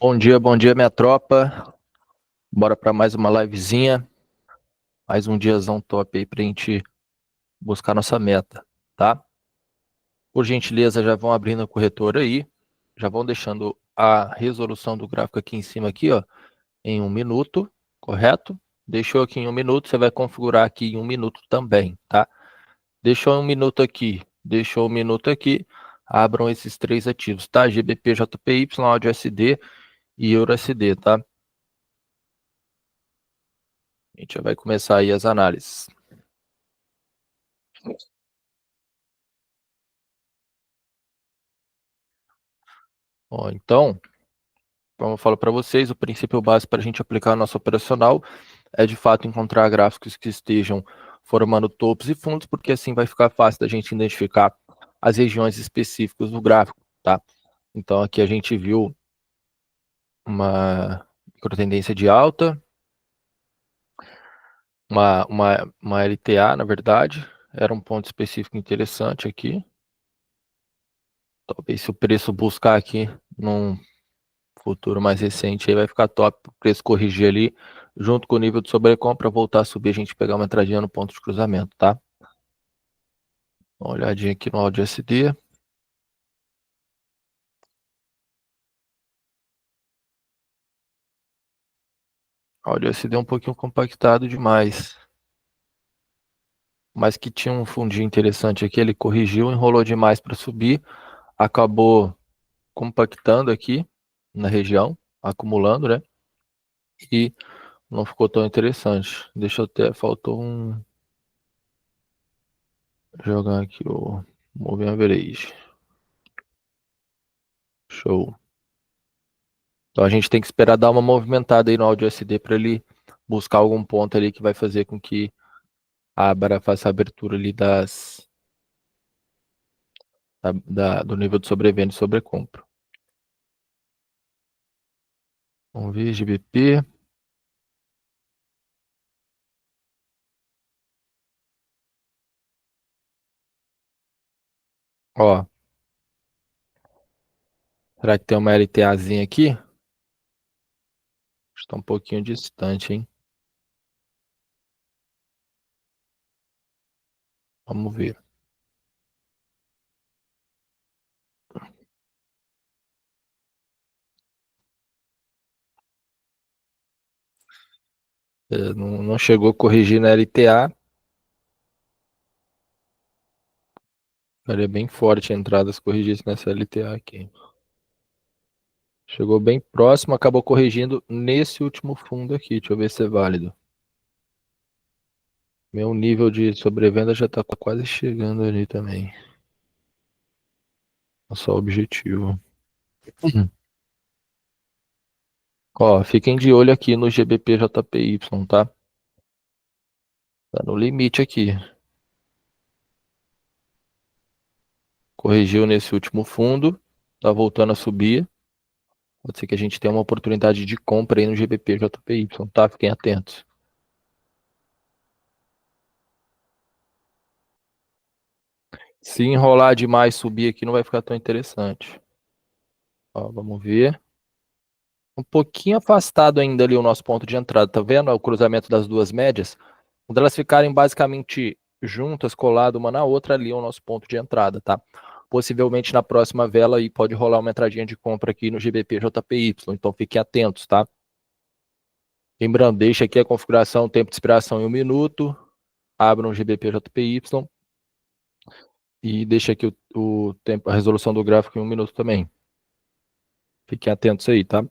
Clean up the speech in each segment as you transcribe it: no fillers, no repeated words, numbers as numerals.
Bom dia, minha tropa. Bora para mais uma livezinha, mais um diazão top aí pra gente buscar nossa meta, tá? Por gentileza, já vão abrindo o corretor aí, já vão deixando a resolução do gráfico aqui em cima aqui, ó, em 1 minuto, correto? Deixou aqui em 1 minuto, você vai configurar aqui em 1 minuto também, tá? Deixou 1 minuto aqui, deixou 1 minuto aqui, abram esses três ativos, tá? GBP, JPY, AUD-USD e EURUSD, tá? A gente já vai começar aí as análises. Ó, então, como eu falo para vocês, o princípio básico para a gente aplicar a nossa operacional é de fato encontrar gráficos que estejam formando topos e fundos, porque assim vai ficar fácil da gente identificar as regiões específicas do gráfico, tá? Então aqui a gente viu uma microtendência de alta, uma LTA, na verdade, era um ponto específico interessante aqui. Talvez se o preço buscar aqui num futuro mais recente aí vai ficar top o preço corrigir ali, junto com o nível de sobrecompra, voltar a subir, a gente pegar uma entradinha no ponto de cruzamento, tá? Uma olhadinha aqui no áudio SD. Áudio SD é um pouquinho compactado demais, mas que tinha um fundinho interessante aqui, ele corrigiu, enrolou demais para subir, acabou compactando aqui na região, acumulando, né? E não ficou tão interessante. Deixa eu até, faltou jogar aqui o Moving Average. Show. Então a gente tem que esperar dar uma movimentada aí no áudio SD para ele buscar algum ponto ali que vai fazer com que faça a abertura ali do nível de sobrevenda e sobrecompra. Vamos ver, GBP. Ó, será que tem uma LTAzinha aqui? Está um pouquinho distante, hein? Vamos ver. Não chegou a corrigir na LTA. Ficaria bem forte a entrada se corrigisse nessa LTA aqui. Chegou bem próximo, acabou corrigindo nesse último fundo aqui. Deixa eu ver se é válido. Meu nível de sobrevenda já está quase chegando ali também. É só o objetivo. Ó, fiquem de olho aqui no GBP JPY, tá? Tá no limite aqui. Corrigiu nesse último fundo. Tá voltando a subir. Pode ser que a gente tenha uma oportunidade de compra aí no GBP JPY, tá? Fiquem atentos. Se enrolar demais, subir aqui não vai ficar tão interessante. Ó, vamos ver. Um pouquinho afastado ainda ali o nosso ponto de entrada, tá vendo? O cruzamento das duas médias. Quando elas ficarem basicamente juntas, coladas uma na outra, ali é o nosso ponto de entrada, tá? Possivelmente na próxima vela aí pode rolar uma entradinha de compra aqui no GBP JPY, então fiquem atentos, tá? Lembrando, deixa aqui a configuração, tempo de expiração em 1 minuto, abra um GBP JPY e deixa aqui o tempo, a resolução do gráfico em 1 minuto também. Fiquem atentos aí, tá?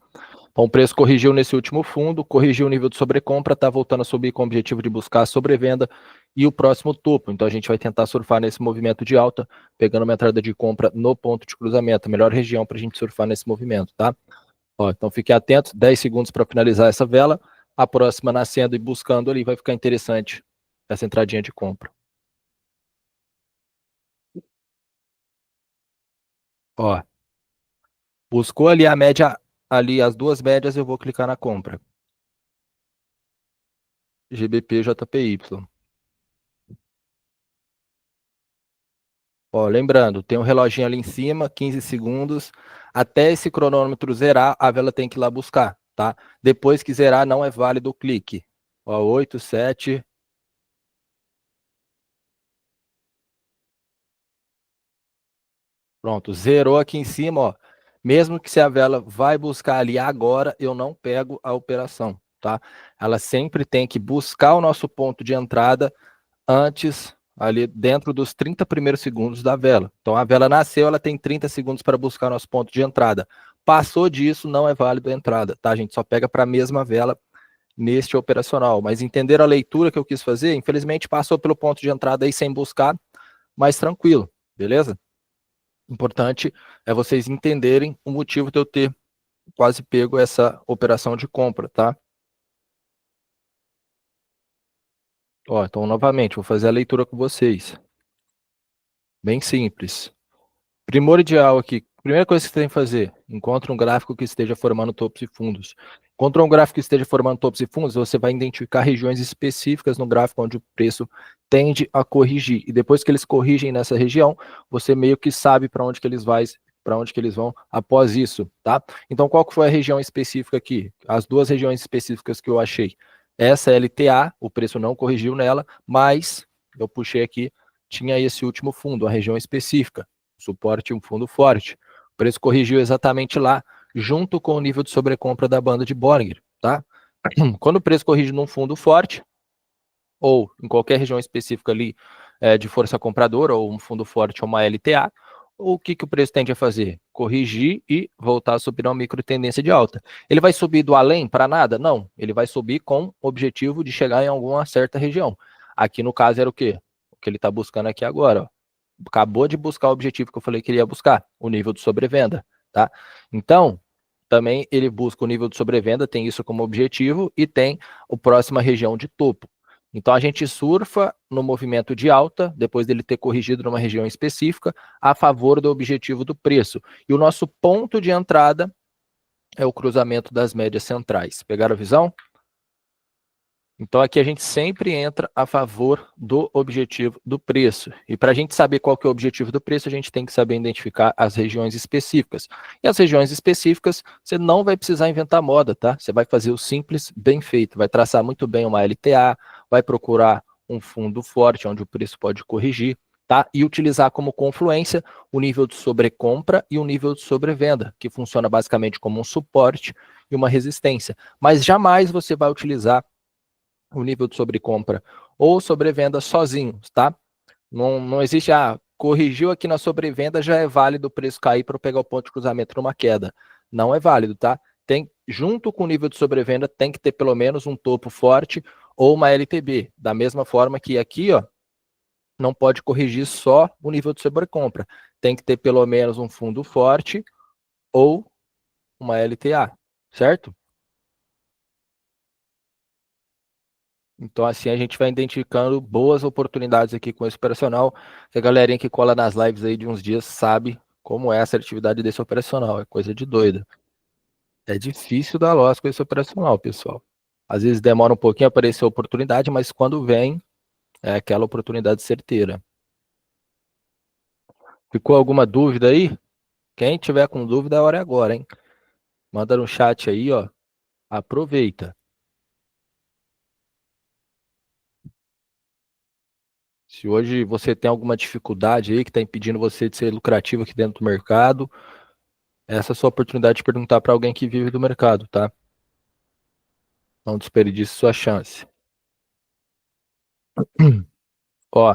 Então, o preço corrigiu nesse último fundo, corrigiu o nível de sobrecompra, está voltando a subir com o objetivo de buscar a sobrevenda e o próximo topo. Então, a gente vai tentar surfar nesse movimento de alta, pegando uma entrada de compra no ponto de cruzamento, a melhor região para a gente surfar nesse movimento, tá? Ó, então, fique atento, 10 segundos para finalizar essa vela. A próxima nascendo e buscando ali vai ficar interessante essa entradinha de compra. Ó, buscou ali a média, ali as duas médias, eu vou clicar na compra. GBP JPY. Ó, lembrando, tem um reloginho ali em cima, 15 segundos. Até esse cronômetro zerar, a vela tem que ir lá buscar, tá? Depois que zerar, não é válido o clique. Ó, 8, 7. Pronto, zerou aqui em cima, ó. Mesmo que se a vela vai buscar ali agora, eu não pego a operação, tá? Ela sempre tem que buscar o nosso ponto de entrada antes, ali dentro dos 30 primeiros segundos da vela. Então a vela nasceu, ela tem 30 segundos para buscar nosso ponto de entrada. Passou disso, não é válido a entrada, tá? A gente só pega para a mesma vela neste operacional. Mas entenderam a leitura que eu quis fazer? Infelizmente passou pelo ponto de entrada aí sem buscar, mas tranquilo, beleza? Importante é vocês entenderem o motivo de eu ter quase pego essa operação de compra, tá? Ó, então, novamente, vou fazer a leitura com vocês. Bem simples. Primordial aqui. Primeira coisa que você tem que fazer, encontre um gráfico que esteja formando topos e fundos. Encontrou um gráfico que esteja formando topos e fundos, você vai identificar regiões específicas no gráfico onde o preço tende a corrigir. E depois que eles corrigem nessa região, você meio que sabe para onde que eles vão após isso, tá? Então, qual que foi a região específica aqui? As duas regiões específicas que eu achei. Essa LTA, o preço não corrigiu nela, mas eu puxei aqui, tinha esse último fundo, a região específica, suporte e um fundo forte. O preço corrigiu exatamente lá, junto com o nível de sobrecompra da banda de Bollinger, tá? Quando o preço corrige num fundo forte, ou em qualquer região específica ali de força compradora, ou um fundo forte ou uma LTA, o que, que o preço tende a fazer? Corrigir e voltar a subir uma micro tendência de alta. Ele vai subir do além para nada? Não. Ele vai subir com o objetivo de chegar em alguma certa região. Aqui no caso era o quê? O que ele está buscando aqui agora. Ó. Acabou de buscar o objetivo que eu falei que ele ia buscar, o nível de sobrevenda. Tá? Então, também ele busca o nível de sobrevenda, tem isso como objetivo, e tem a próxima região de topo. Então a gente surfa no movimento de alta, depois dele ter corrigido numa região específica, a favor do objetivo do preço. E o nosso ponto de entrada é o cruzamento das médias centrais. Pegaram a visão? Então aqui a gente sempre entra a favor do objetivo do preço. E para a gente saber qual que é o objetivo do preço, a gente tem que saber identificar as regiões específicas. E as regiões específicas, você não vai precisar inventar moda, tá? Você vai fazer o simples bem feito, vai traçar muito bem uma LTA, vai procurar um fundo forte onde o preço pode corrigir, tá? E utilizar como confluência o nível de sobrecompra e o nível de sobrevenda, que funciona basicamente como um suporte e uma resistência. Mas jamais você vai utilizar o nível de sobrecompra ou sobrevenda sozinhos, tá? Não existe, corrigiu aqui na sobrevenda, já é válido o preço cair para eu pegar o ponto de cruzamento numa queda. Não é válido, tá? Tem, junto com o nível de sobrevenda, tem que ter pelo menos um topo forte ou uma LTB. Da mesma forma que aqui, ó, não pode corrigir só o nível de sobrecompra. Tem que ter pelo menos um fundo forte ou uma LTA, certo? Então, assim, a gente vai identificando boas oportunidades aqui com esse operacional. Que a galerinha que cola nas lives aí de uns dias sabe como é essa atividade desse operacional. É coisa de doida. É difícil dar loss com esse operacional, pessoal. Às vezes demora um pouquinho a aparecer a oportunidade, mas quando vem, é aquela oportunidade certeira. Ficou alguma dúvida aí? Quem tiver com dúvida, a hora é agora, hein? Manda no chat aí, ó. Aproveita. Se hoje você tem alguma dificuldade aí que está impedindo você de ser lucrativo aqui dentro do mercado, essa é a sua oportunidade de perguntar para alguém que vive do mercado, tá? Não desperdice sua chance. Ó,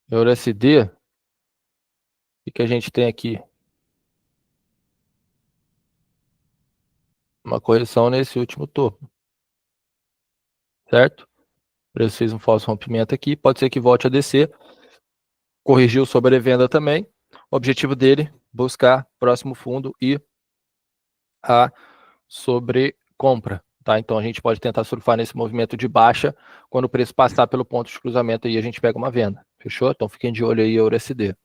EURUSD, o que a gente tem aqui? Uma correção nesse último topo, certo? O preço fez um falso rompimento aqui, pode ser que volte a descer, corrigiu sobre a venda também. O objetivo dele, buscar próximo fundo e a sobrecompra, tá? Então a gente pode tentar surfar nesse movimento de baixa, quando o preço passar pelo ponto de cruzamento aí a gente pega uma venda, fechou? Então fiquem de olho aí, EURUSD.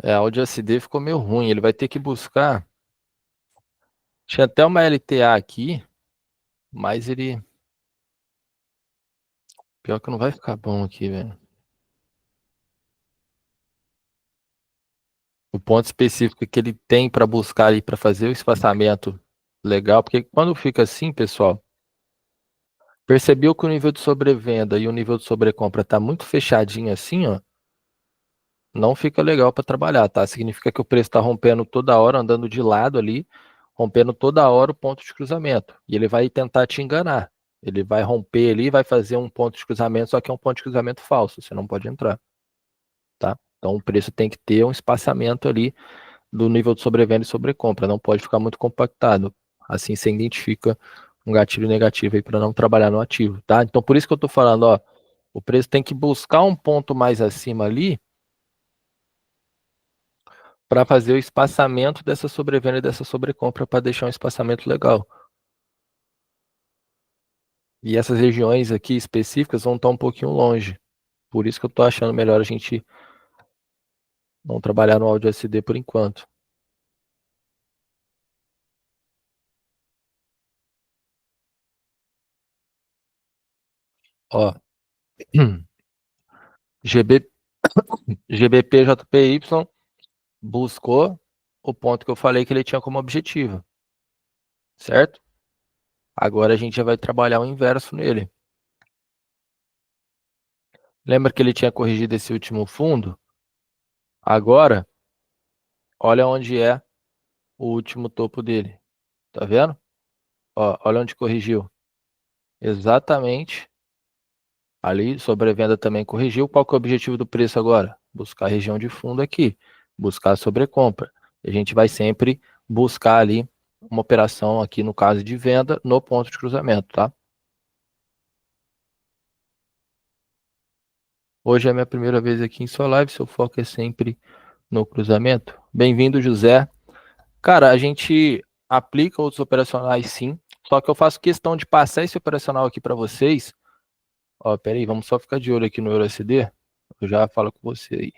É, áudio SD ficou meio ruim. Ele vai ter que buscar. Tinha até uma LTA aqui, mas ele. Pior que não vai ficar bom aqui, velho. O ponto específico que ele tem para buscar ali para fazer o espaçamento legal, porque quando fica assim, pessoal, percebeu que o nível de sobrevenda e o nível de sobrecompra tá muito fechadinho assim, ó, não fica legal para trabalhar, tá? Significa que o preço está rompendo toda hora, andando de lado ali, rompendo toda hora o ponto de cruzamento. E ele vai tentar te enganar. Ele vai romper ali, vai fazer um ponto de cruzamento, só que é um ponto de cruzamento falso, você não pode entrar, tá? Então o preço tem que ter um espaçamento ali do nível de sobrevenda e sobrecompra, não pode ficar muito compactado. Assim você identifica um gatilho negativo aí para não trabalhar no ativo, tá? Então por isso que eu estou falando, ó, o preço tem que buscar um ponto mais acima ali para fazer o espaçamento dessa sobrevenda e dessa sobrecompra para deixar um espaçamento legal. E essas regiões aqui específicas vão estar um pouquinho longe. Por isso que eu estou achando melhor a gente não trabalhar no áudio SD por enquanto. Ó, GB, GBP-JPY buscou o ponto que eu falei que ele tinha como objetivo, certo? Agora a gente já vai trabalhar o inverso nele. Lembra que ele tinha corrigido esse último fundo? Agora, olha onde é o último topo dele. Tá vendo? Ó, olha onde corrigiu. Exatamente. Ali, sobrevenda também corrigiu. Qual que é o objetivo do preço agora? Buscar a região de fundo aqui. Buscar a sobrecompra. A gente vai sempre buscar ali uma operação aqui no caso de venda no ponto de cruzamento, tá? Hoje é a minha primeira vez aqui em sua live. Seu foco é sempre no cruzamento. Bem-vindo, José. Cara, a gente aplica outros operacionais sim. Só que eu faço questão de passar esse operacional aqui para vocês. Ó, pera aí, vamos só ficar de olho aqui no EURUSD. Eu já falo com você aí.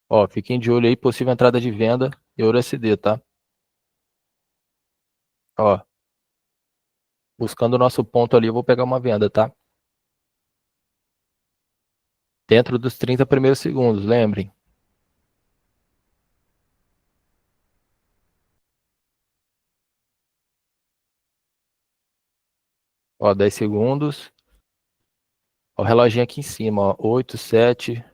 Ó, fiquem de olho aí, possível entrada de venda EURUSD, tá? Ó, buscando o nosso ponto ali, eu vou pegar uma venda, tá? Dentro dos 30 primeiros segundos, lembrem. Ó, 10 segundos. Ó, o reloginho aqui em cima, ó, 8, 7.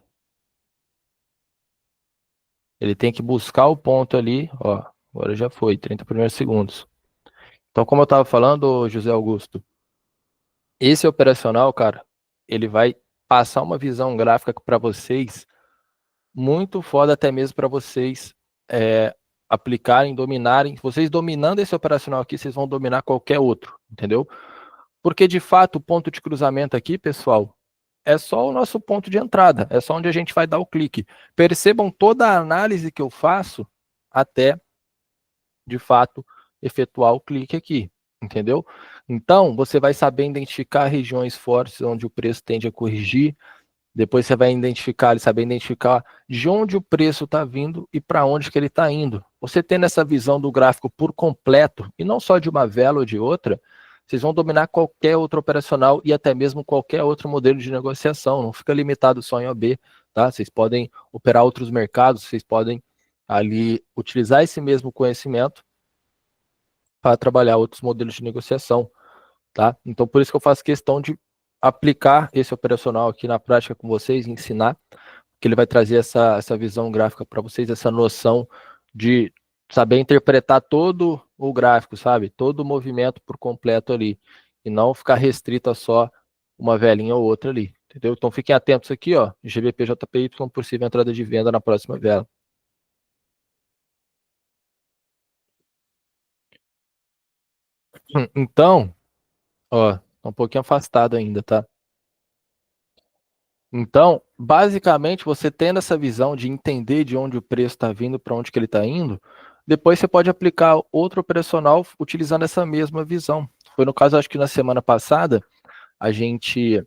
Ele tem que buscar o ponto ali, ó. Agora já foi, 30 primeiros segundos. Então, como eu tava falando, José Augusto, esse operacional, cara, ele vai passar uma visão gráfica para vocês muito foda até mesmo para vocês aplicarem, dominarem. Vocês dominando esse operacional aqui, vocês vão dominar qualquer outro, entendeu? Porque de fato o ponto de cruzamento aqui, pessoal, é só o nosso ponto de entrada, é só onde a gente vai dar o clique. Percebam toda a análise que eu faço até de fato efetuar o clique aqui, entendeu? Então, você vai saber identificar regiões fortes onde o preço tende a corrigir. Depois você vai identificar, saber identificar de onde o preço está vindo e para onde que ele está indo. Você tendo essa visão do gráfico por completo, e não só de uma vela ou de outra, vocês vão dominar qualquer outro operacional e até mesmo qualquer outro modelo de negociação. Não fica limitado só em OB, tá? Vocês podem operar outros mercados, vocês podem ali utilizar esse mesmo conhecimento para trabalhar outros modelos de negociação, tá? Então, por isso que eu faço questão de aplicar esse operacional aqui na prática com vocês, ensinar, que ele vai trazer essa visão gráfica para vocês, essa noção de saber interpretar todo o gráfico, sabe? Todo o movimento por completo ali, e não ficar restrito a só uma velinha ou outra ali, entendeu? Então fiquem atentos aqui, ó, GBP-JPY, possível entrada de venda na próxima vela. Então, ó, tá um pouquinho afastado ainda, tá? Então, basicamente, você tendo essa visão de entender de onde o preço está vindo, para onde que ele está indo, depois você pode aplicar outro operacional utilizando essa mesma visão. Foi no caso, acho que na semana passada, a gente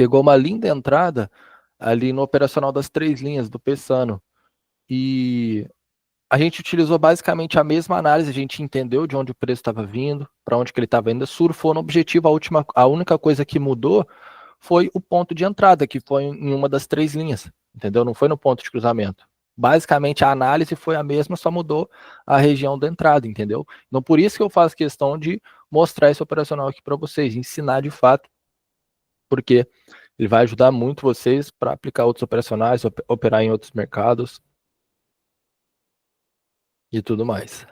pegou uma linda entrada ali no operacional das três linhas do Pessano. E a gente utilizou basicamente a mesma análise, a gente entendeu de onde o preço estava vindo, para onde que ele estava indo, surfou no objetivo, a única coisa que mudou foi o ponto de entrada, que foi em uma das três linhas, entendeu? Não foi no ponto de cruzamento. Basicamente a análise foi a mesma, só mudou a região da entrada, entendeu? Então por isso que eu faço questão de mostrar esse operacional aqui para vocês, ensinar de fato, porque ele vai ajudar muito vocês para aplicar outros operacionais, operar em outros mercados e tudo mais.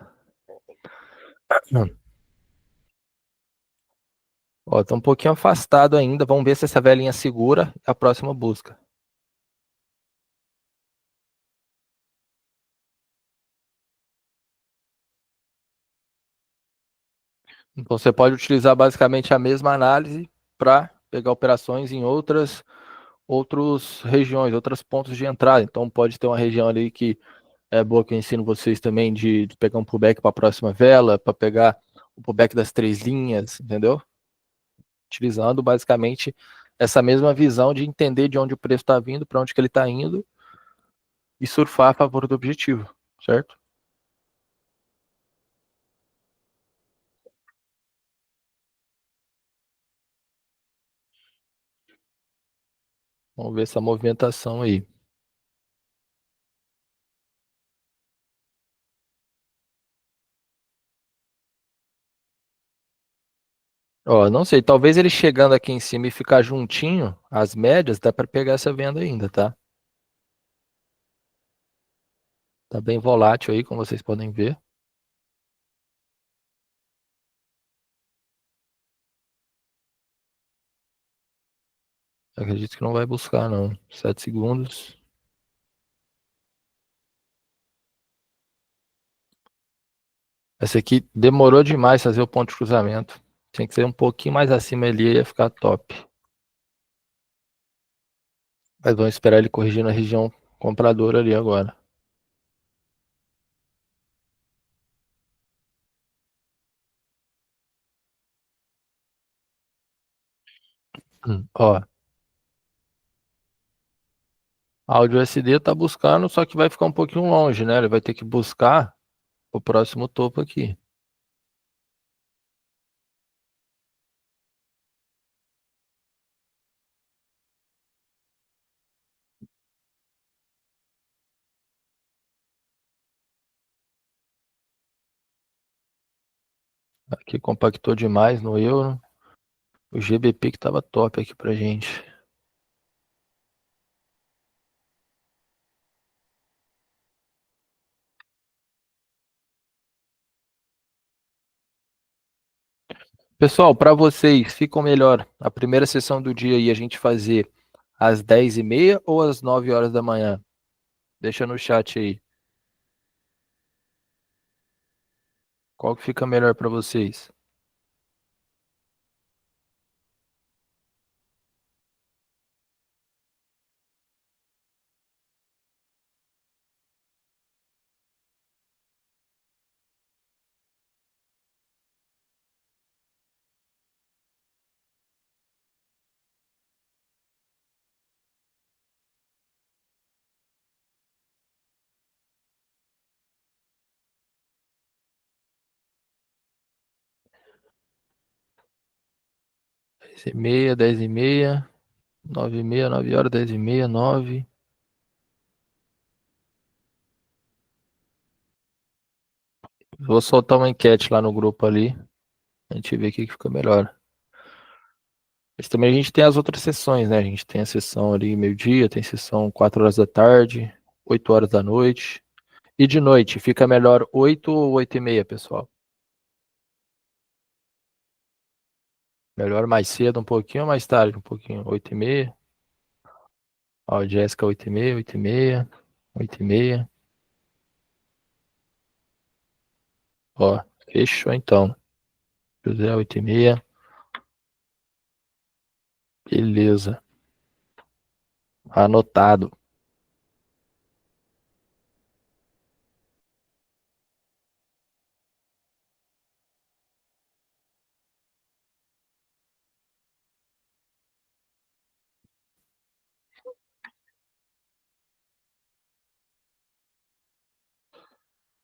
Ó, tá um pouquinho afastado ainda. Vamos ver se essa velhinha segura a próxima busca. Então você pode utilizar basicamente a mesma análise para pegar operações em outras regiões, outros pontos de entrada. Então pode ter uma região ali que é boa que eu ensino vocês também de pegar um pullback para a próxima vela, para pegar o pullback das três linhas, entendeu? Utilizando basicamente essa mesma visão de entender de onde o preço está vindo, para onde que ele está indo e surfar a favor do objetivo, certo? Vamos ver essa movimentação aí. Ó, não sei, talvez ele chegando aqui em cima e ficar juntinho, as médias, dá para pegar essa venda ainda, tá? Tá bem volátil aí, como vocês podem ver. Acredito que não vai buscar, não. 7 segundos. Essa aqui demorou demais fazer o ponto de cruzamento. Tinha que ser um pouquinho mais acima ali, ia ficar top. Mas vamos esperar ele corrigir na região compradora ali agora. Ó, áudio SD tá buscando, só que vai ficar um pouquinho longe, né? Ele vai ter que buscar o próximo topo aqui. Aqui compactou demais no euro. O GBP que tava top aqui pra gente. Pessoal, para vocês, ficou melhor a primeira sessão do dia e a gente fazer às 10h30 ou às 9 horas da manhã? Deixa no chat aí. Qual que fica melhor para vocês? Dez e meia, 10h30, 9h30, 9 horas, 10h30, 9. Vou soltar uma enquete lá no grupo ali. A gente vê o que fica melhor. Mas também a gente tem as outras sessões, né? A gente tem a sessão ali meio-dia, tem sessão 4 horas da tarde, 8 horas da noite. E de noite, fica melhor 8 ou 8h30, pessoal? Melhor mais cedo, um pouquinho ou mais tarde, um pouquinho? 8h30. Ó, Jéssica, 8h30, 8h30, 8h30. Ó, fechou então. José, 8h30. Beleza. Anotado.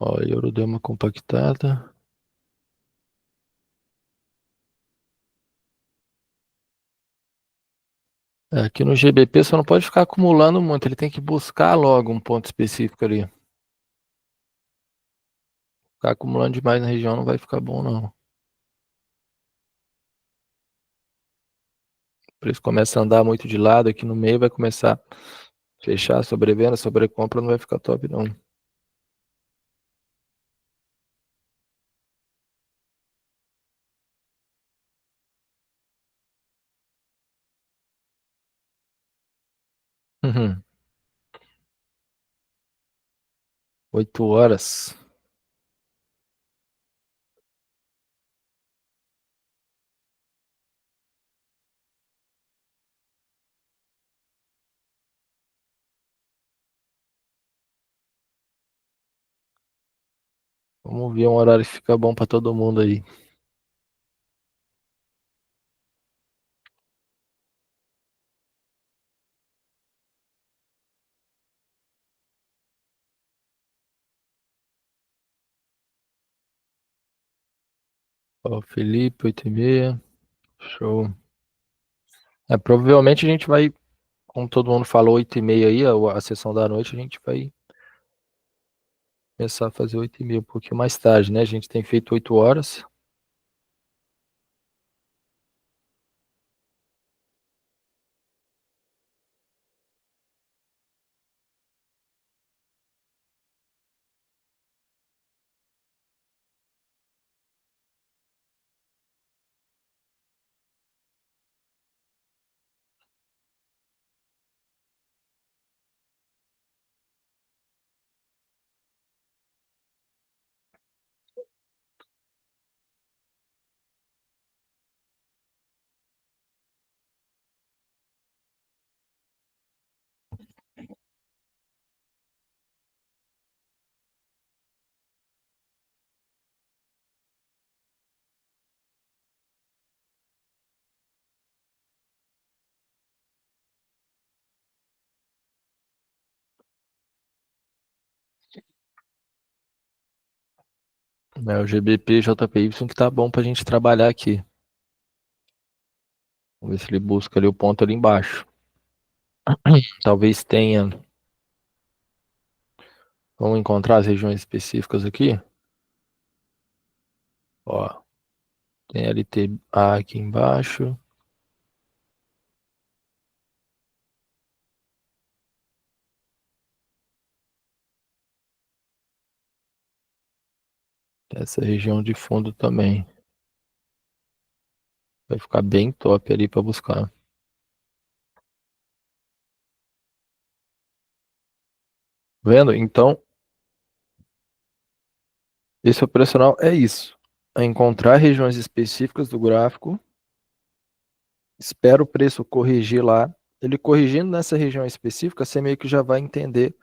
Ó, euro deu uma compactada. É, aqui no GBP só não pode ficar acumulando muito, ele tem que buscar logo um ponto específico ali. Ficar acumulando demais na região não vai ficar bom, não. O preço começa a andar muito de lado aqui no meio, vai começar a fechar, sobrevenda, sobrecompra, não vai ficar top, não. Uhum. 8 horas. Vamos ver um horário que fica bom pra todo mundo aí. Ó, Felipe, 8h30. Show. É, provavelmente a gente vai, como todo mundo falou, 8h30 aí, a sessão da noite, a gente vai começar a fazer 8h30, um pouquinho mais tarde, né? A gente tem feito 8 horas. Né? O GBP, JPY que tá bom pra gente trabalhar aqui. Vamos ver se ele busca ali o ponto ali embaixo. Talvez tenha. Vamos encontrar as regiões específicas aqui. Ó, tem LTA aqui embaixo. Essa região de fundo também. Vai ficar bem top ali para buscar. Vendo? Então, esse operacional é isso. É encontrar regiões específicas do gráfico. Espera o preço corrigir lá. Ele corrigindo nessa região específica, você meio que já vai entender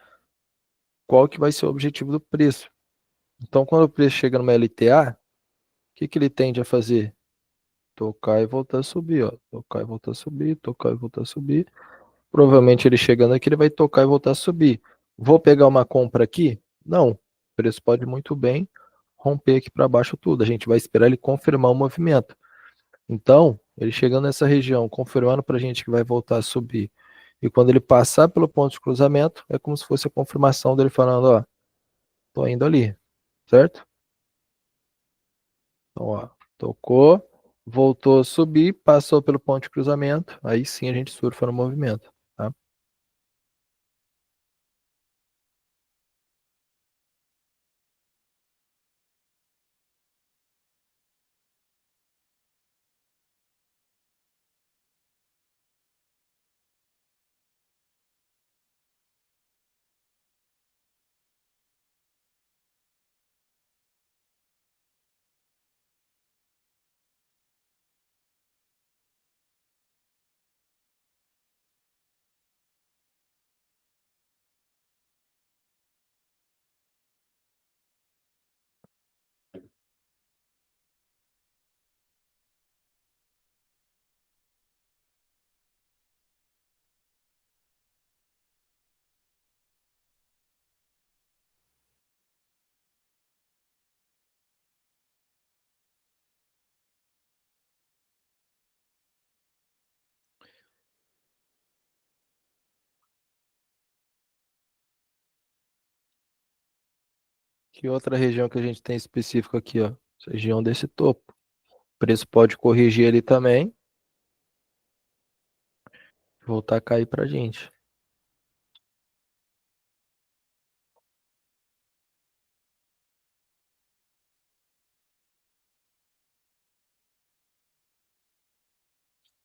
qual que vai ser o objetivo do preço. Então, quando o preço chega numa LTA, o que que ele tende a fazer? Tocar e voltar a subir, ó. Tocar e voltar a subir, tocar e voltar a subir. Provavelmente ele chegando aqui, ele vai tocar e voltar a subir. Vou pegar uma compra aqui? Não. O preço pode muito bem romper aqui para baixo tudo. A gente vai esperar ele confirmar o movimento. Então, ele chegando nessa região, confirmando para a gente que vai voltar a subir. E quando ele passar pelo ponto de cruzamento, é como se fosse a confirmação dele falando, ó, tô indo ali, certo? Então, ó, tocou, voltou a subir, passou pelo ponto de cruzamento, aí sim a gente surfa no movimento, tá? Que outra região que a gente tem específico aqui, ó? Região desse topo. O preço pode corrigir ele também, voltar a cair pra gente.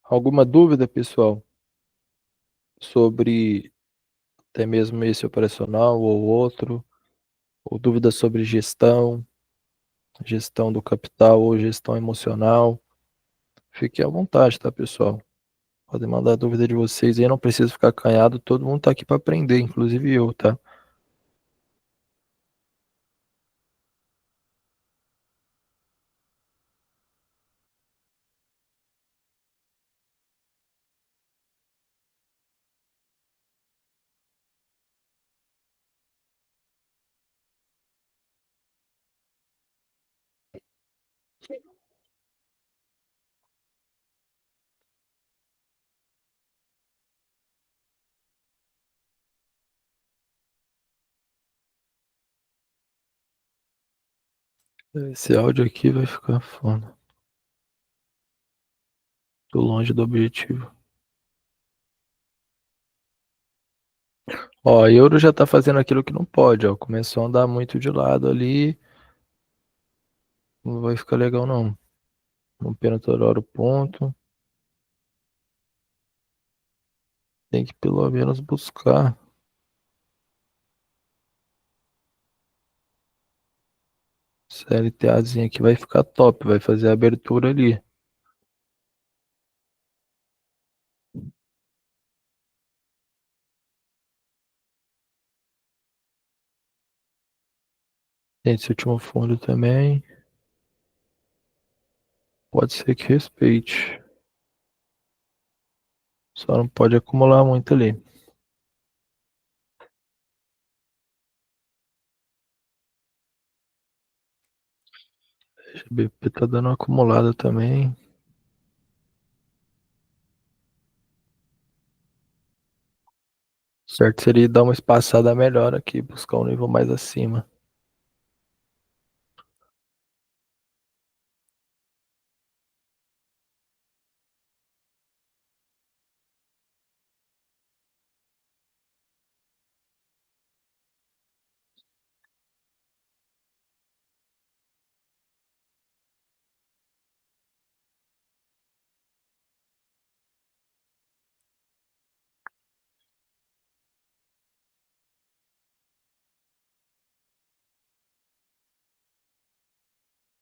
Alguma dúvida, pessoal, sobre até mesmo esse operacional ou outro? Ou dúvidas sobre gestão, gestão do capital ou gestão emocional? Fique à vontade, tá, pessoal? Podem mandar a dúvida de vocês aí, não precisa ficar acanhado, todo mundo tá aqui para aprender, inclusive eu, tá? Esse áudio aqui vai ficar foda. Tô longe do objetivo. Ó, a Euro já tá fazendo aquilo que não pode, ó. Começou a andar muito de lado ali. Não vai ficar legal, não. Rompendo toda hora o ponto. Tem que pelo menos buscar. CLTAzinha aqui vai ficar top. Vai fazer a abertura ali. Tem esse último fundo também. Pode ser que respeite. Só não pode acumular muito ali. GBP tá dando uma acumulada também. Certo seria dar uma espaçada melhor aqui, buscar um nível mais acima.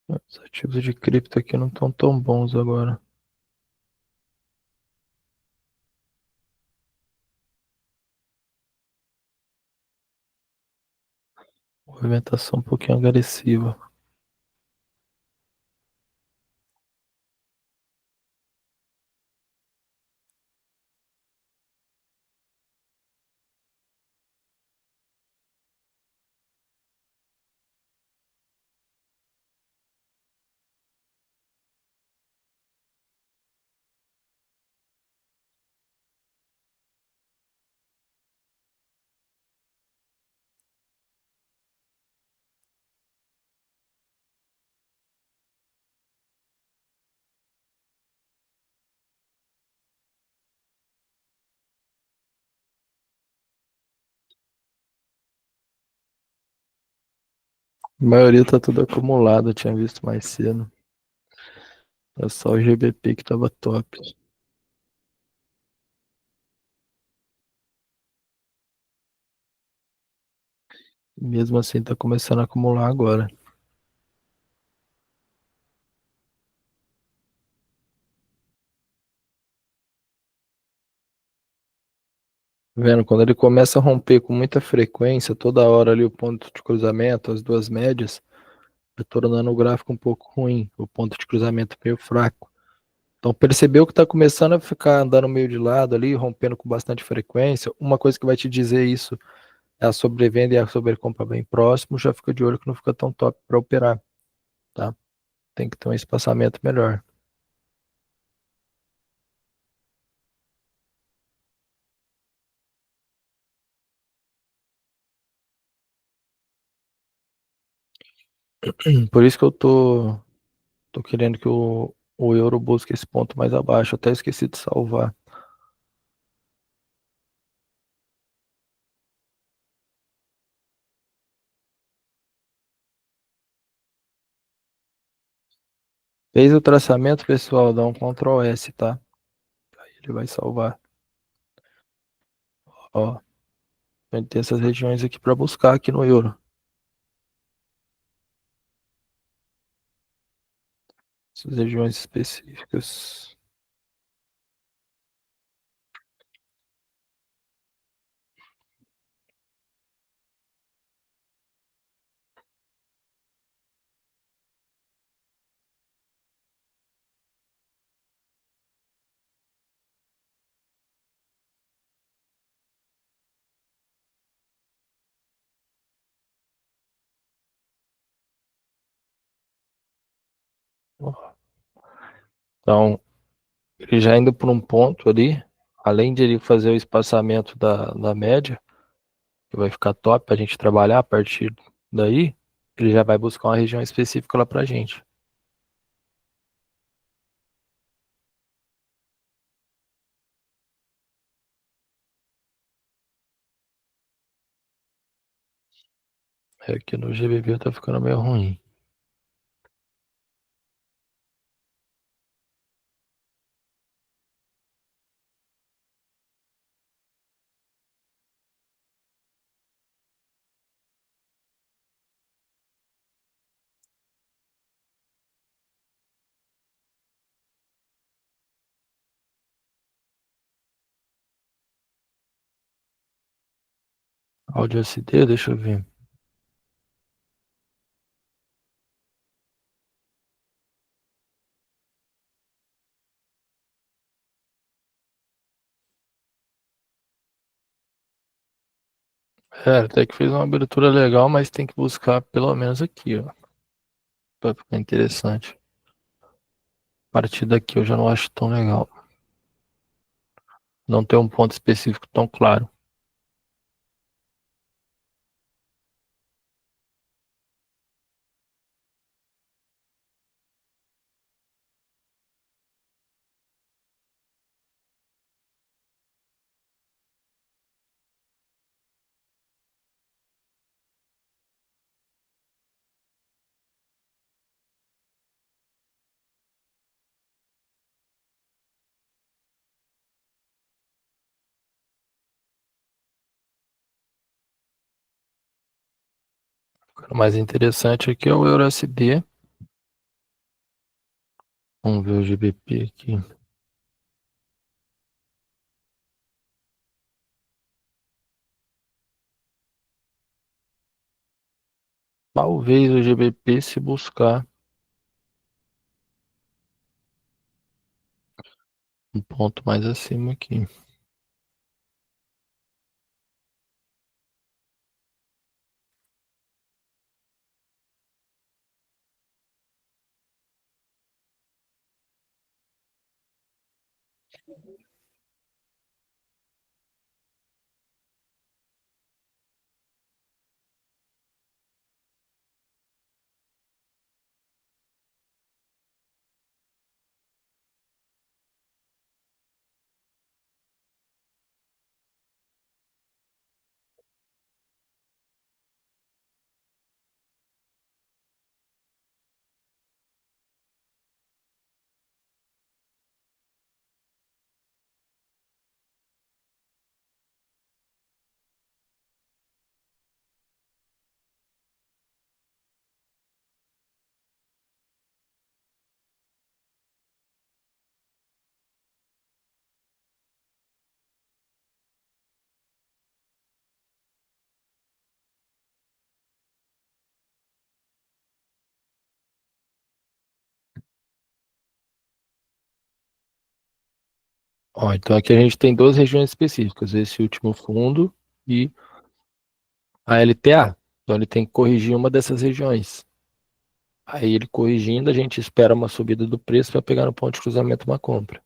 Os ativos de cripto aqui não estão tão bons agora. Movimentação um pouquinho agressiva. A maioria tá tudo acumulado, eu tinha visto mais cedo. É só o GBP que tava top. Mesmo assim tá começando a acumular agora. Vendo? Quando ele começa a romper com muita frequência, toda hora ali o ponto de cruzamento, as duas médias, vai tornando o gráfico um pouco ruim, o ponto de cruzamento meio fraco. Então percebeu que está começando a ficar andando meio de lado ali, rompendo com bastante frequência. Uma coisa que vai te dizer isso é a sobrevenda e a sobrecompra bem próximo, já fica de olho que não fica tão top para operar, tá? Tem que ter um espaçamento melhor. Por isso que eu tô querendo que o euro busque esse ponto mais abaixo. Eu até esqueci de salvar. Fez o traçamento, pessoal, dá um Ctrl S, tá? Aí ele vai salvar. Ó, vai ter essas regiões aqui para buscar aqui no euro. Essas regiões específicas. Ó, então, ele já indo por um ponto ali, além de ele fazer o espaçamento da média, que vai ficar top para a gente trabalhar a partir daí, ele já vai buscar uma região específica lá pra gente. É, aqui no GBP tá ficando meio ruim. Áudio SD, deixa eu ver. É, até que fez uma abertura legal, mas tem que buscar pelo menos aqui, ó, pra ficar interessante. A partir daqui eu já não acho tão legal. Não tem um ponto específico tão claro. O mais interessante aqui é o EURUSD. Vamos ver o GBP aqui. Talvez o GBP se buscar um ponto mais acima aqui. Ó, então aqui a gente tem duas regiões específicas, esse último fundo e a LTA. Então ele tem que corrigir uma dessas regiões. Aí ele corrigindo, a gente espera uma subida do preço para pegar no ponto de cruzamento uma compra.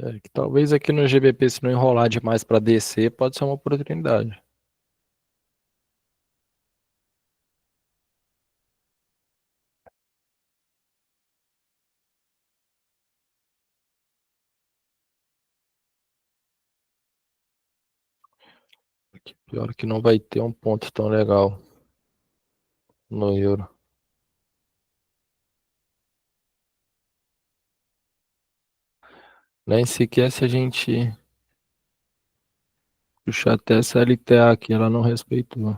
É, que talvez aqui no GBP, se não enrolar demais para descer, pode ser uma oportunidade. Aqui, pior que não vai ter um ponto tão legal no euro. Nem sequer se a gente puxar até essa LTA aqui, ela não respeitou.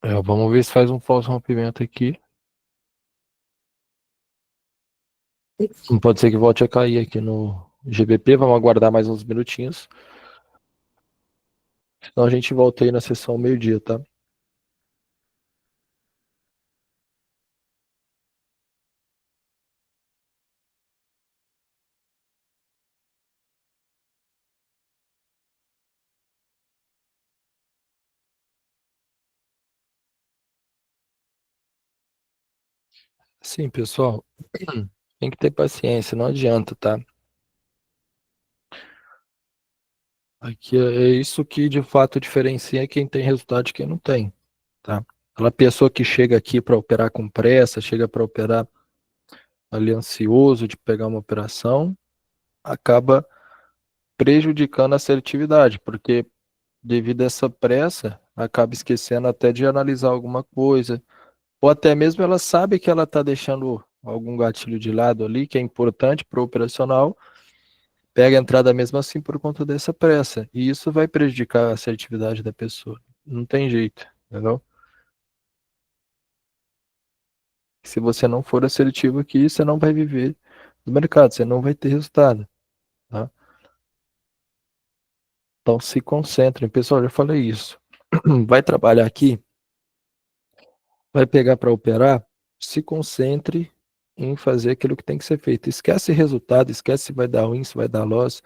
É, vamos ver se faz um falso rompimento aqui. Não pode ser que volte a cair aqui no GBP. Vamos aguardar mais uns minutinhos. Senão a gente volta aí na sessão meio-dia, tá? Sim, pessoal. Tem que ter paciência, não adianta, tá? Aqui é isso que de fato diferencia quem tem resultado de quem não tem, tá? Aquela pessoa que chega aqui para operar com pressa, chega para operar ali ansioso de pegar uma operação, acaba prejudicando a assertividade, porque devido a essa pressa, acaba esquecendo até de analisar alguma coisa, ou até mesmo ela sabe que ela está deixando algum gatilho de lado ali, que é importante para o operacional, pega a entrada mesmo assim por conta dessa pressa. E isso vai prejudicar a assertividade da pessoa. Não tem jeito, entendeu? Se você não for assertivo aqui, você não vai viver do mercado, você não vai ter resultado, tá? Então se concentrem. Pessoal, já falei isso. Vai trabalhar aqui, vai pegar para operar, se concentre em fazer aquilo que tem que ser feito. Esquece resultado, esquece se vai dar win, se vai dar loss,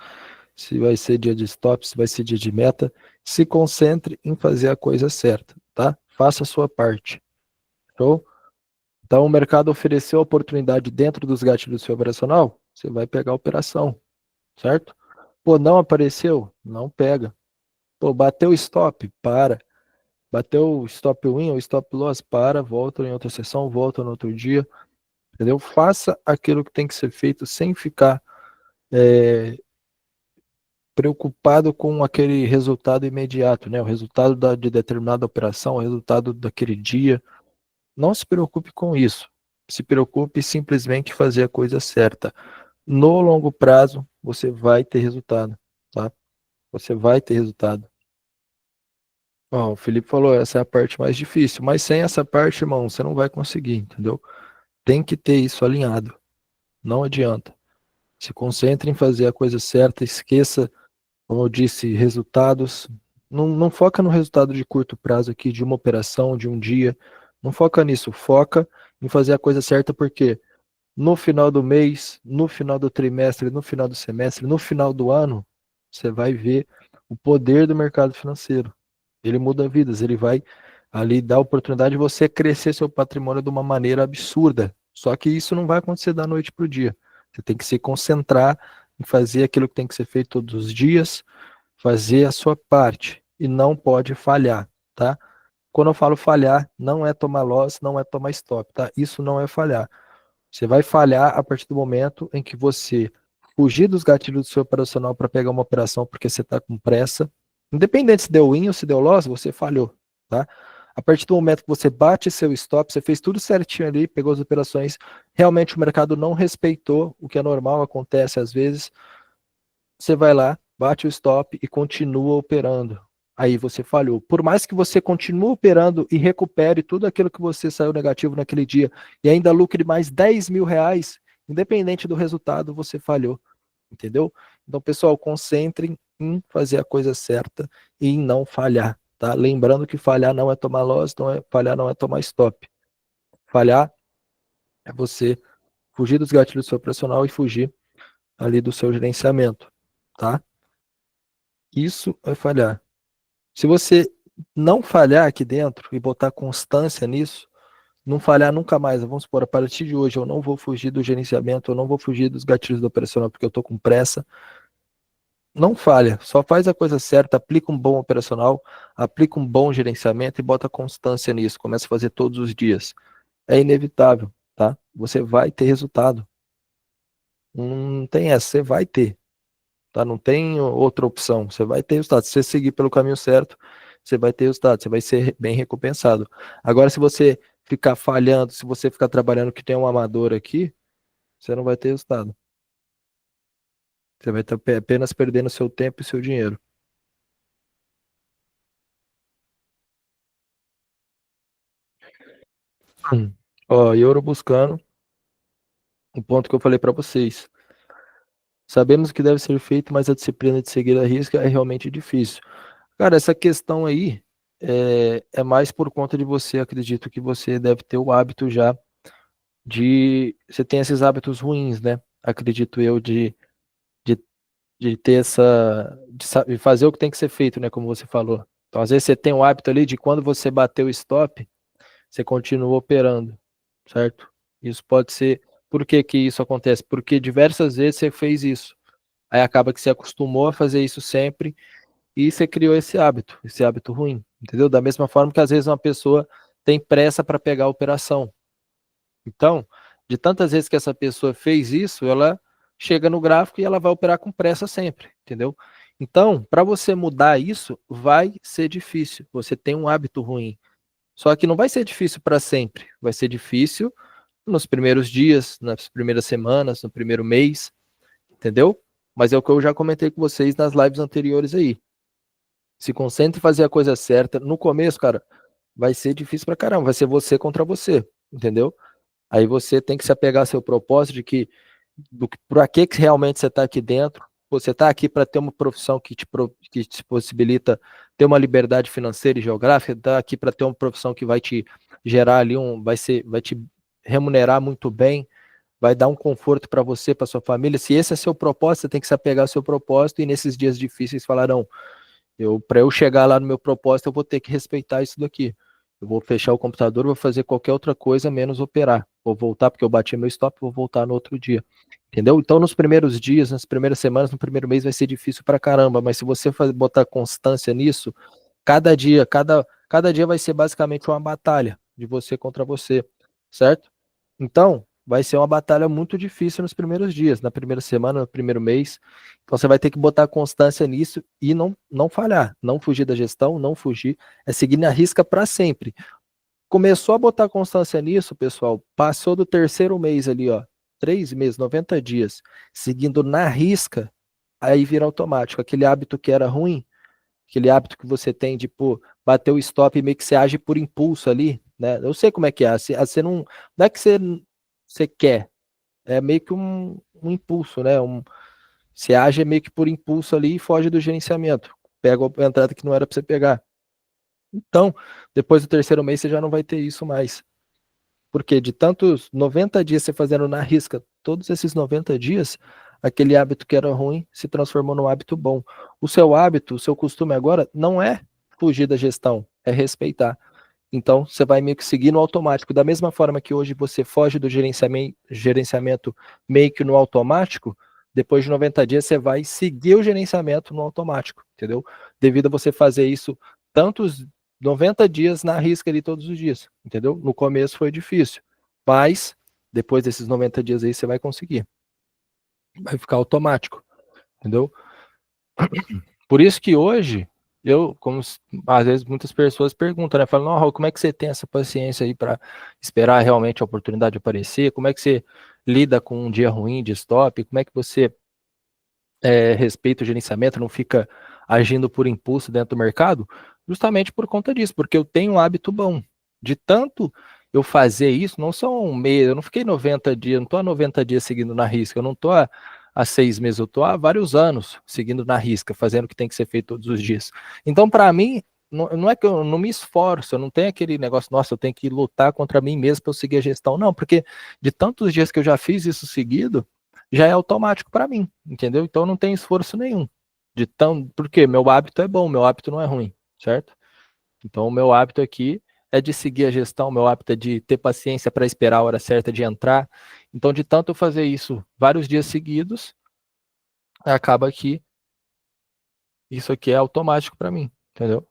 se vai ser dia de stop, se vai ser dia de meta. Se concentre em fazer a coisa certa, tá? Faça a sua parte. Show? Então, o mercado ofereceu a oportunidade dentro dos gatilhos do seu operacional, você vai pegar a operação, certo? Pô, não apareceu? Não pega. Pô, bateu o stop? Para. Bateu o stop win ou stop loss? Para, volta em outra sessão, volta no outro dia, entendeu? Faça aquilo que tem que ser feito sem ficar preocupado com aquele resultado imediato, né? O resultado de determinada operação, o resultado daquele dia. Não se preocupe com isso. Se preocupe simplesmente em fazer a coisa certa. No longo prazo, você vai ter resultado, tá? Você vai ter resultado. Ó, o Felipe falou, essa é a parte mais difícil, mas sem essa parte, irmão, você não vai conseguir, entendeu? Tem que ter isso alinhado. Não adianta. Se concentre em fazer a coisa certa, esqueça, como eu disse, resultados. Não foca no resultado de curto prazo aqui, de uma operação, de um dia. Não foca nisso. Foca em fazer a coisa certa, porque no final do mês, no final do trimestre, no final do semestre, no final do ano, você vai ver o poder do mercado financeiro. Ele muda vidas, ele vai ali dar a oportunidade de você crescer seu patrimônio de uma maneira absurda. Só que isso não vai acontecer da noite para o dia. Você tem que se concentrar em fazer aquilo que tem que ser feito todos os dias, fazer a sua parte e não pode falhar, tá? Quando eu falo falhar, não é tomar loss, não é tomar stop, tá? Isso não é falhar. Você vai falhar a partir do momento em que você fugir dos gatilhos do seu operacional para pegar uma operação porque você está com pressa. Independente se deu win ou se deu loss, você falhou, tá? A partir do momento que você bate seu stop, você fez tudo certinho ali, pegou as operações, realmente o mercado não respeitou, o que é normal, acontece às vezes, você vai lá, bate o stop e continua operando. Aí você falhou. Por mais que você continue operando e recupere tudo aquilo que você saiu negativo naquele dia e ainda lucre mais 10 mil reais, independente do resultado, você falhou. Entendeu? Então, pessoal, concentrem em fazer a coisa certa e em não falhar, tá? Lembrando que falhar não é tomar loss, falhar não é tomar stop. Falhar é você fugir dos gatilhos do seu operacional e fugir ali do seu gerenciamento, tá? Isso é falhar. Se você não falhar aqui dentro e botar constância nisso, não falhar nunca mais. Vamos supor, a partir de hoje eu não vou fugir do gerenciamento, eu não vou fugir dos gatilhos do operacional porque eu estou com pressa. Não falha, só faz a coisa certa, aplica um bom operacional, aplica um bom gerenciamento e bota constância nisso. Começa a fazer todos os dias. É inevitável, tá? Você vai ter resultado. Não tem essa, você vai ter, tá? Não tem outra opção. Você vai ter resultado. Se você seguir pelo caminho certo, você vai ter resultado, você vai ser bem recompensado. Agora, se você ficar falhando, se você ficar trabalhando que tem um amador aqui, você não vai ter resultado. Você vai estar apenas perdendo seu tempo e seu dinheiro. Ó, euro buscando o ponto que eu falei para vocês. Sabemos que deve ser feito, mas a disciplina de seguir a risca é realmente difícil. Cara, essa questão aí é mais por conta de você, acredito que você deve ter o hábito já de. Você tem esses hábitos ruins, né? Acredito eu, de, de ter essa. De fazer o que tem que ser feito, né? Como você falou. Então, às vezes, você tem o hábito ali de quando você bater o stop, você continua operando, certo? Isso pode ser. Por que que isso acontece? Porque diversas vezes você fez isso. Aí acaba que você acostumou a fazer isso sempre e você criou esse hábito ruim, entendeu? Da mesma forma que às vezes uma pessoa tem pressa para pegar a operação. Então, de tantas vezes que essa pessoa fez isso, ela chega no gráfico e ela vai operar com pressa sempre, entendeu? Então, para você mudar isso, vai ser difícil. Você tem um hábito ruim. Só que não vai ser difícil para sempre. Vai ser difícil nos primeiros dias, nas primeiras semanas, no primeiro mês, entendeu? Mas é o que eu já comentei com vocês nas lives anteriores aí. Se concentre em fazer a coisa certa. No começo, cara, vai ser difícil pra caramba. Vai ser você contra você, entendeu? Aí você tem que se apegar ao seu propósito de que, pra que realmente você está aqui dentro. Você está aqui para ter uma profissão que te possibilita ter uma liberdade financeira e geográfica, está aqui para ter uma profissão que vai te gerar ali vai te remunerar muito bem, vai dar um conforto para você, para sua família. Se esse é seu propósito, você tem que se apegar ao seu propósito e nesses dias difíceis falar, não, para eu chegar lá no meu propósito, eu vou ter que respeitar isso daqui. Eu vou fechar o computador, vou fazer qualquer outra coisa menos operar. Vou voltar porque eu bati meu stop, vou voltar no outro dia. Entendeu? Então, nos primeiros dias, nas primeiras semanas, no primeiro mês vai ser difícil pra caramba, mas se você botar constância nisso, cada dia vai ser basicamente uma batalha de você contra você, certo? Então, vai ser uma batalha muito difícil nos primeiros dias, na primeira semana, no primeiro mês. Então, você vai ter que botar constância nisso e não falhar, não fugir da gestão, não fugir, é seguir na risca para sempre. Começou a botar constância nisso, pessoal, passou do terceiro mês ali, ó, 3 meses, 90 dias, seguindo na risca, aí vira automático. Aquele hábito que era ruim, aquele hábito que você tem de, pô, bater o stop e meio que você age por impulso ali, né? Eu sei como é que é. Você não é que você quer, é meio que um impulso, né? Você age meio que por impulso ali e foge do gerenciamento. Pega a entrada que não era para você pegar. Então, depois do terceiro mês, você já não vai ter isso mais. Porque de tantos 90 dias você fazendo na risca, todos esses 90 dias, aquele hábito que era ruim se transformou num hábito bom. O seu hábito, o seu costume agora não é fugir da gestão, é respeitar. Então, você vai meio que seguir no automático. Da mesma forma que hoje você foge do gerenciamento meio que no automático, depois de 90 dias você vai seguir o gerenciamento no automático, entendeu? Devido a você fazer isso tantos 90 dias na risca ali todos os dias, entendeu? No começo foi difícil, mas depois desses 90 dias aí você vai conseguir. Vai ficar automático, entendeu? Por isso que hoje Como às vezes muitas pessoas perguntam, né? Falam, não, Raul, como é que você tem essa paciência aí para esperar realmente a oportunidade aparecer? Como é que você lida com um dia ruim de stop? Como é que você respeita o gerenciamento, não fica agindo por impulso dentro do mercado? Justamente por conta disso, porque eu tenho um hábito bom. De tanto eu fazer isso, não são um mês, eu não fiquei 90 dias, não estou há 90 dias seguindo na risca, eu não estou há 6 meses, eu estou há vários anos seguindo na risca, fazendo o que tem que ser feito todos os dias. Então, para mim, não é que eu não me esforço, eu não tenho aquele negócio, nossa, eu tenho que lutar contra mim mesmo para eu seguir a gestão, não, porque de tantos dias que eu já fiz isso seguido, já é automático para mim, entendeu? Então não tem esforço nenhum. Porque meu hábito é bom, meu hábito não é ruim, certo? Então o meu hábito aqui é de seguir a gestão, meu hábito é de ter paciência para esperar a hora certa de entrar. Então de tanto eu fazer isso vários dias seguidos, acaba que isso aqui é automático para mim, entendeu?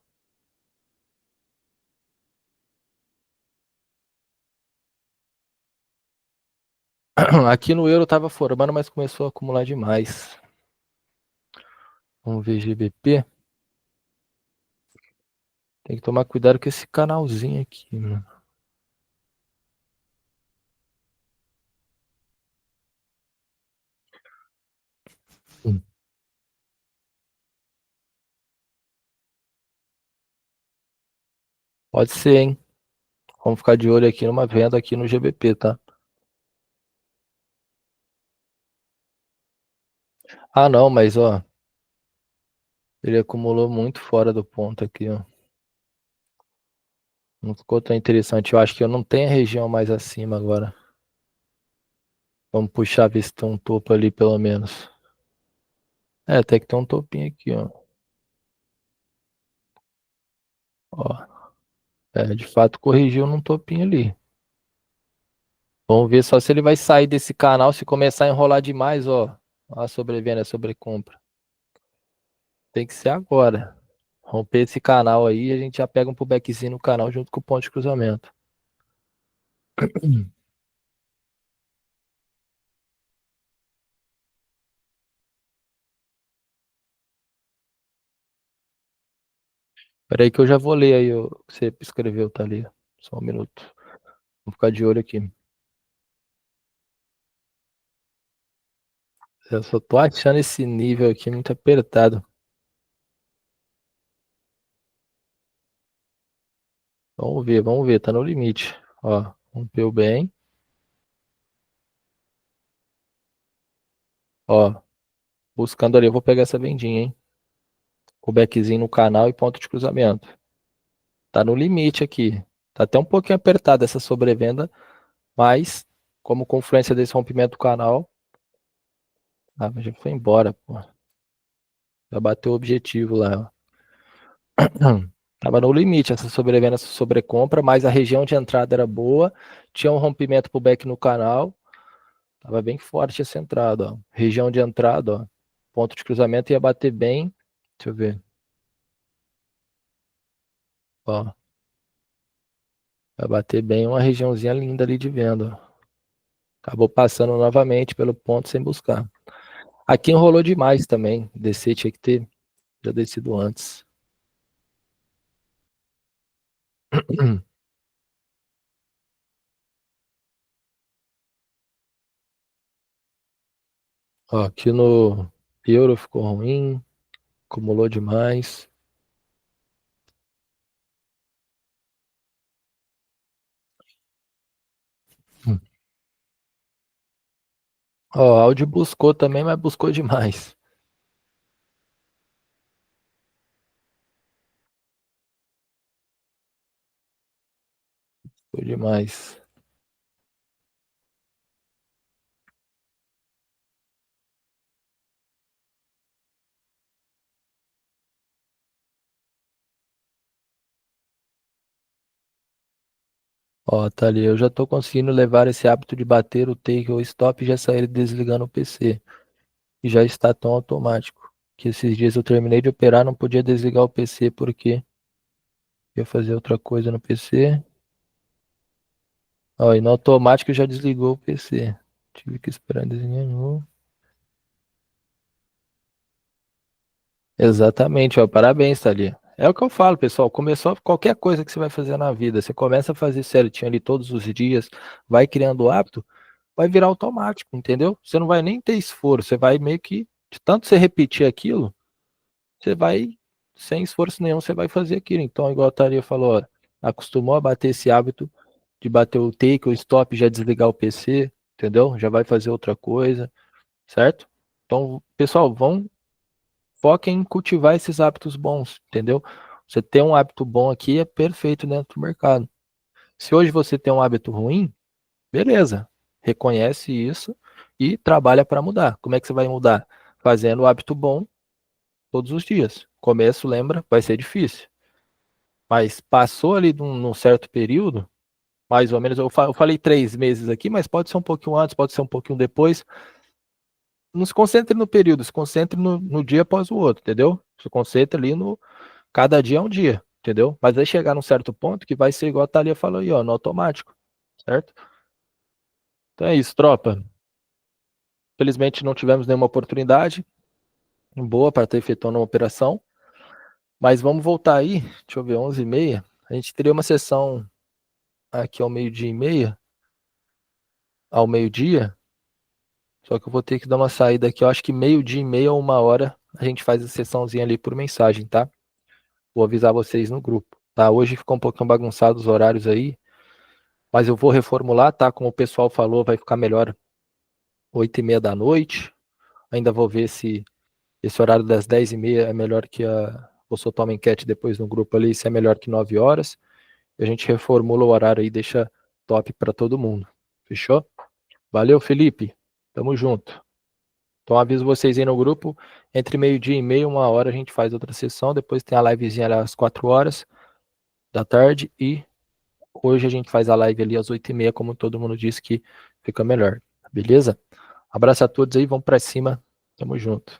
Aqui no euro estava formando, mas começou a acumular demais. Vamos ver GBP. Tem que tomar cuidado com esse canalzinho aqui, mano. Pode ser, hein? Vamos ficar de olho aqui numa venda aqui no GBP, tá? Ah, não, mas ó, ele acumulou muito fora do ponto aqui, ó. Não ficou tão interessante. Eu acho que eu não tenho a região mais acima agora. Vamos puxar, ver se tem um topo ali, pelo menos. É, até que tem um topinho aqui, ó. Ó, de fato corrigiu num topinho ali. Vamos ver só se ele vai sair desse canal, se começar a enrolar demais, ó. A sobrevenda, a sobrecompra. Tem que ser agora. Romper esse canal aí, a gente já pega um pullbackzinho no canal junto com o ponto de cruzamento. Peraí que eu já vou ler aí o que você escreveu, tá ali. Só um minuto. Vou ficar de olho aqui. Eu só tô achando esse nível aqui muito apertado. Vamos ver, tá no limite. Ó, rompeu bem. Ó, buscando ali, eu vou pegar essa vendinha, hein? Com o backzinho no canal e ponto de cruzamento. Tá no limite aqui. Tá até um pouquinho apertada essa sobrevenda, mas como confluência desse rompimento do canal, mas já foi embora, pô. Já bateu o objetivo lá, ó. Tava no limite essa sobrevenda, essa sobrecompra, mas a região de entrada era boa, tinha um rompimento pro back no canal, tava bem forte essa entrada, ó. Região de entrada, ó. Ponto de cruzamento ia bater bem. Deixa eu ver. Ó, vai bater bem uma regiãozinha linda ali de venda, ó. Acabou passando novamente pelo ponto sem buscar. Aqui enrolou demais também. Descer tinha que ter já descido antes. Ó, aqui no euro ficou ruim, acumulou demais. Ó, a Audi buscou também, mas buscou demais. Buscou demais. Ó, tá ali. Eu já tô conseguindo levar esse hábito de bater o take ou stop e já sair desligando o PC. E já está tão automático. Que esses dias eu terminei de operar, não podia desligar o PC porque ia fazer outra coisa no PC. Ó, e no automático já desligou o PC. Tive que esperar desenhar de novo. Exatamente, ó, parabéns, Thalia. É o que eu falo, pessoal. Começou qualquer coisa que você vai fazer na vida, você começa a fazer certinho ali todos os dias, vai criando o hábito, vai virar automático, entendeu? Você não vai nem ter esforço, você vai meio que, de tanto você repetir aquilo, você vai, sem esforço nenhum, você vai fazer aquilo. Então, igual a Thalia falou, ó, acostumou a bater esse hábito de bater o take, o stop, já desligar o PC, entendeu? Já vai fazer outra coisa, certo? Então, pessoal, foquem em cultivar esses hábitos bons, entendeu? Você ter um hábito bom aqui é perfeito dentro do mercado. Se hoje você tem um hábito ruim, beleza, reconhece isso e trabalha para mudar. Como é que você vai mudar? Fazendo o hábito bom todos os dias. Começo, lembra, vai ser difícil. Mas passou ali num certo período, mais ou menos, eu falei 3 meses aqui, mas pode ser um pouquinho antes, pode ser um pouquinho depois. Não se concentre no período, se concentre no dia após o outro, entendeu? Se concentre ali no, cada dia é um dia, entendeu? Mas vai chegar num certo ponto que vai ser igual a Thalia falou aí, ó, no automático, certo? Então é isso, tropa. Felizmente não tivemos nenhuma oportunidade boa para estar efetuando uma operação, mas vamos voltar aí, deixa eu ver, 11h30. A gente teria uma sessão aqui ao meio-dia e meia, ao meio-dia, só que eu vou ter que dar uma saída aqui, eu acho que meio-dia e meia ou 1 hora a gente faz a sessãozinha ali por mensagem, tá? Vou avisar vocês no grupo, tá? Hoje ficou um pouquinho bagunçado os horários aí, mas eu vou reformular, tá? Como o pessoal falou, vai ficar melhor 8h30 da noite. Ainda vou ver se esse horário das 10h30 é melhor que a. Vou soltar uma enquete depois no grupo ali, se é melhor que 9 horas. E a gente reformula o horário aí, deixa top para todo mundo. Fechou? Valeu, Felipe. Tamo junto. Então aviso vocês aí no grupo. Entre meio-dia e meia, 1 hora, a gente faz outra sessão. Depois tem a livezinha ali às 4 horas da tarde. E hoje a gente faz a live ali às 8h30, como todo mundo disse que fica melhor. Beleza? Abraço a todos aí, vamos pra cima. Tamo junto.